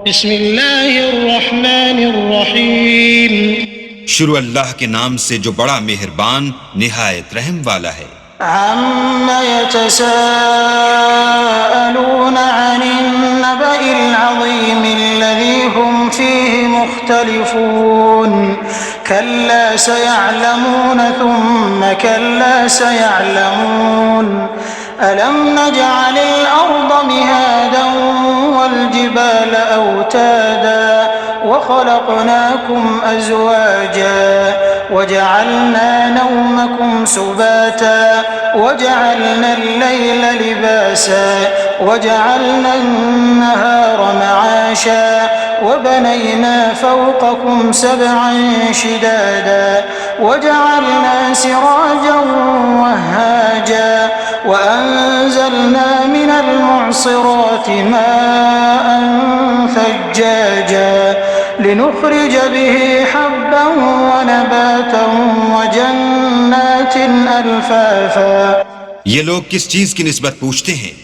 بسم اللہ الرحمن الرحیم شروع اللہ کے نام سے جو بڑا مہربان نہایت رحم والا ہے۔ عَمَّ يَتَسَاءَلُونَ عَنِ النَّبَإِ الْعَظِيمِ الَّذِي هُمْ فِيهِ مُخْتَلِفُونَ كَلَّا سَيَعْلَمُونَ ثُمَّ كَلَّا سَيَعْلَمُونَ أَلَمْ نَجْعَلِ الْأَرْضَ مِهَادًا وَالْجِبَالَ أَوْتَادًا وَخَلَقْنَاكُمْ أَزْوَاجًا وَجَعَلْنَا نَوْمَكُمْ سُبَاتًا وَجَعَلْنَا اللَّيْلَ لِبَاسًا وَجَعَلْنَا النَّهَارَ مَعَاشًا وَبَنَيْنَا فَوْقَكُمْ سَبْعًا شِدَادًا وَجَعَلْنَا سِرَاجًا وَهَّاجًا وَأَنزَلْنَا مِنَ الْمُعْصِرَاتِ مَاءً ثَجَّاجًا لِنُخْرِجَ بِهِ حَبًّا وَنَبَاتًا وَجَنَّاتٍ أَلْفَافًا۔ یہ لوگ کس چیز کی نسبت پوچھتے ہیں؟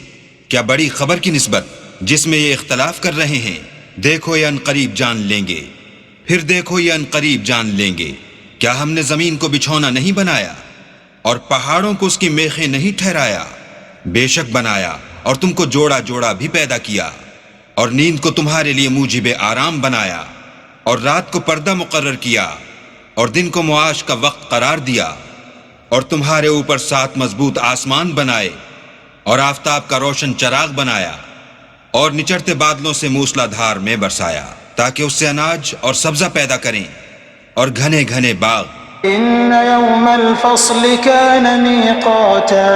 کیا بڑی خبر کی نسبت جس میں یہ اختلاف کر رہے ہیں؟ دیکھو یہ عنقریب جان لیں گے، پھر دیکھو یہ عنقریب جان لیں گے۔ کیا ہم نے زمین کو بچھونا نہیں بنایا اور پہاڑوں کو اس کی میخیں نہیں ٹھہرایا؟ بے شک بنایا اور تم کو جوڑا جوڑا بھی پیدا کیا، اور نیند کو تمہارے لیے موجب آرام بنایا، اور رات کو پردہ مقرر کیا، اور دن کو معاش کا وقت قرار دیا، اور تمہارے اوپر 7 مضبوط آسمان بنائے، اور آفتاب کا روشن چراغ بنایا، اور نچڑتے بادلوں سے موسلا دھار میں برسایا تاکہ اس سے اناج اور سبزہ پیدا کریں، اور گھنے گھنے باغ۔ إن يوم الفصل كان ميقاتا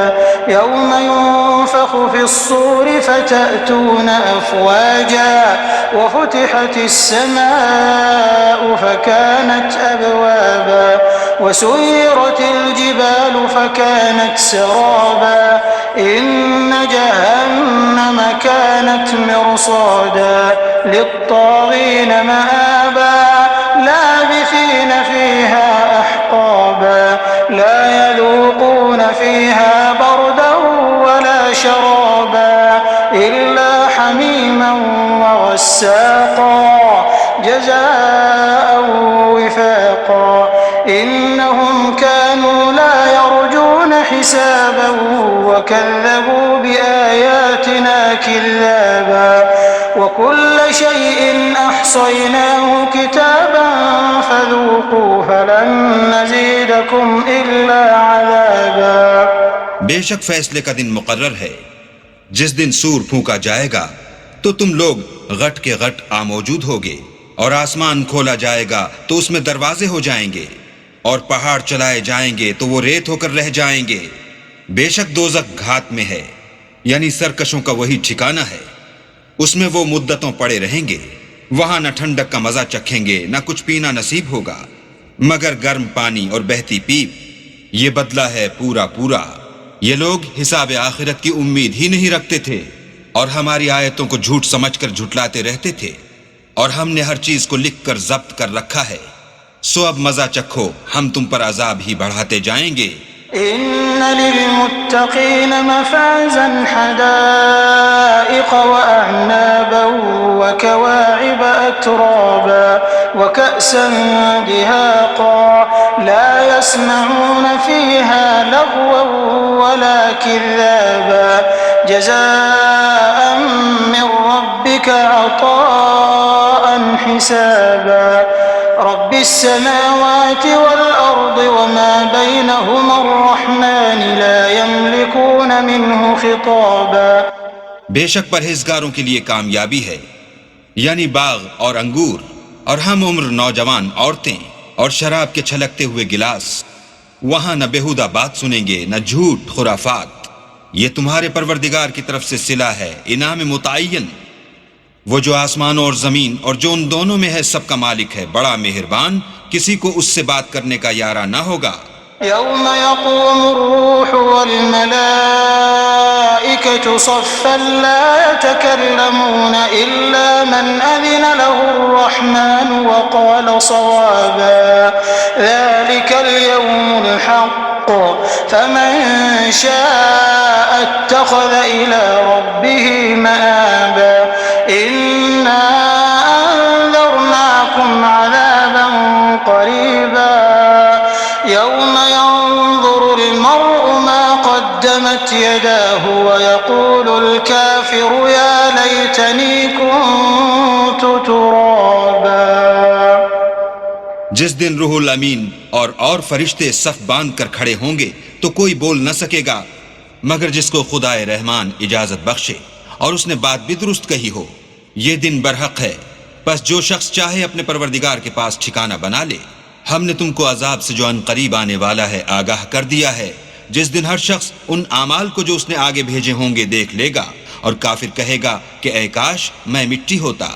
يوم ينفخ في الصور فتأتون أفواجا وفتحت السماء فكانت أبوابا وسيرت الجبال فكانت سرابا إن جهنم كانت مرصادا للطاغين مآبا لابثين فيها أحقابا لا يذوقون فيها بردا ولا شرابا إلا حميما وغساقا جزاء وفاقا إنهم كانوا لا يرجون حسابا وكذبوا بآياتنا كذابا وكل شيء أحصيناه كتابا فذوقوا فلن نزيدكم إلا عذابا۔ بے شک فیصلے کا دن مقرر ہے، جس دن سور پھونکا جائے گا تو تم لوگ غٹ کے غٹ موجود ہوگے، اور آسمان کھولا جائے گا تو اس میں دروازے ہو جائیں گے، اور پہاڑ چلائے جائیں گے تو وہ ریت ہو کر رہ جائیں گے۔ بے شک دوزخ گھات میں ہے، یعنی سرکشوں کا وہی ٹھکانہ ہے، اس میں وہ مدتوں پڑے رہیں گے، وہاں نہ ٹھنڈک کا مزہ چکھیں گے نہ کچھ پینا نصیب ہوگا مگر گرم پانی اور بہتی پیپ۔ یہ بدلہ ہے پورا پورا۔ یہ لوگ حساب آخرت کی امید ہی نہیں رکھتے تھے، اور ہماری آیتوں کو جھوٹ سمجھ کر جھٹلاتے رہتے تھے، اور ہم نے ہر چیز کو لکھ کر ضبط کر رکھا ہے، سو اب مزہ چکھو، ہم تم پر عذاب ہی بڑھاتے جائیں گے۔ إن للمتقين مفازا حدائق وأعنابا وكواعب أترابا وكأسا دهاقا لا يسمعون فيها لغوا ولا كذابا جزاء من ربك عطاء حسابا رب السماوات والأرض وما بينهما الرحمن لا يملكون منه خطابا۔ بے شک پرہیزگاروں کے لیے کامیابی ہے، یعنی باغ اور انگور اور ہم عمر نوجوان عورتیں اور شراب کے چھلکتے ہوئے گلاس۔ وہاں نہ بےہودہ بات سنیں گے نہ جھوٹ خرافات۔ یہ تمہارے پروردگار کی طرف سے صلہ ہے، انعام متعین۔ وہ جو آسمانوں اور زمین اور جو ان دونوں میں ہے سب کا مالک ہے، بڑا مہربان، کسی کو اس سے بات کرنے کا یارہ نہ ہوگا۔ يوم يقوم الروح والملائكة صفا لا يتكلمون إلا من أذن له الرحمن وقال صوابا ذلك اليوم الحق فمن شاء اتخذ إلى ربه مآبا إنا يوم ينظر المرء ما قدمت يداه ويقول الكافر يا ليتني كنت ترابا. جس دن روح الامین اور فرشتے صف باندھ کر کھڑے ہوں گے تو کوئی بول نہ سکے گا مگر جس کو خدائے رحمان اجازت بخشے اور اس نے بات بھی درست کہی ہو. یہ دن برحق ہے، پس جو شخص چاہے اپنے پروردگار کے پاس ٹھکانہ بنا لے. ہم نے تم کو عذاب سے جو ان قریب آنے والا ہے آگاہ کر دیا ہے، جس دن ہر شخص ان اعمال کو جو اس نے آگے بھیجے ہوں گے دیکھ لے گا اور کافر کہے گا کہ اے کاش میں مٹی ہوتا.